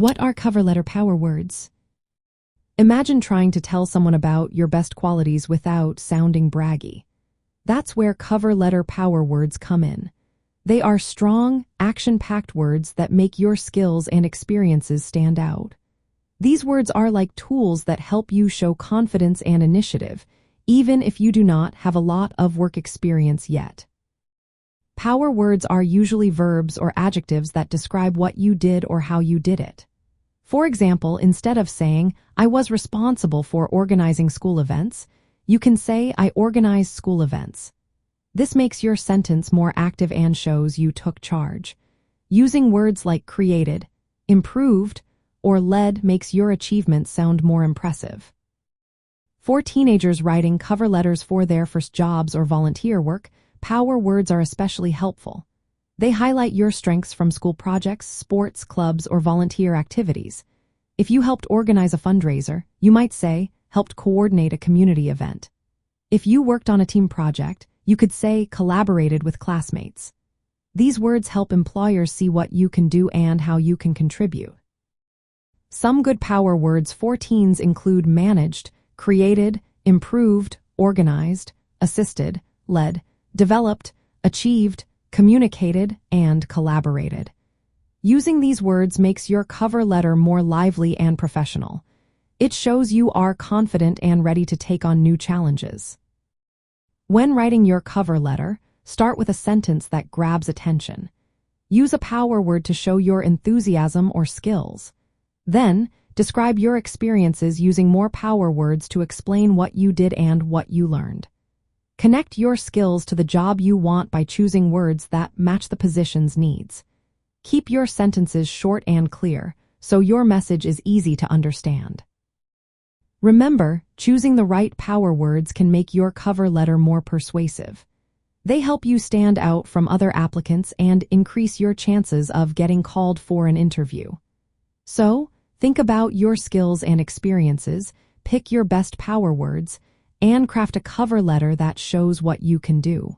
What are cover letter power words? Imagine trying to tell someone about your best qualities without sounding braggy. That's where cover letter power words come in. They are strong, action-packed words that make your skills and experiences stand out. These words are like tools that help you show confidence and initiative, even if you do not have a lot of work experience yet. Power words are usually verbs or adjectives that describe what you did or how you did it. For example, instead of saying, "I was responsible for organizing school events," you can say, "I organized school events." This makes your sentence more active and shows you took charge. Using words like created, improved, or led makes your achievements sound more impressive. For teenagers writing cover letters for their first jobs or volunteer work, power words are especially helpful. They highlight your strengths from school projects, sports, clubs, or volunteer activities. If you helped organize a fundraiser, you might say, "helped coordinate a community event." If you worked on a team project, you could say, "collaborated with classmates." These words help employers see what you can do and how you can contribute. Some good power words for teens include managed, created, improved, organized, assisted, led, developed, achieved, communicated, and collaborated. Using these words makes your cover letter more lively and professional. It shows you are confident and ready to take on new challenges. When writing your cover letter, start with a sentence that grabs attention. Use a power word to show your enthusiasm or skills. Then, describe your experiences using more power words to explain what you did and what you learned. Connect your skills to the job you want by choosing words that match the position's needs. Keep your sentences short and clear, so your message is easy to understand. Remember, choosing the right power words can make your cover letter more persuasive. They help you stand out from other applicants and increase your chances of getting called for an interview. So, think about your skills and experiences, pick your best power words, and craft a cover letter that shows what you can do.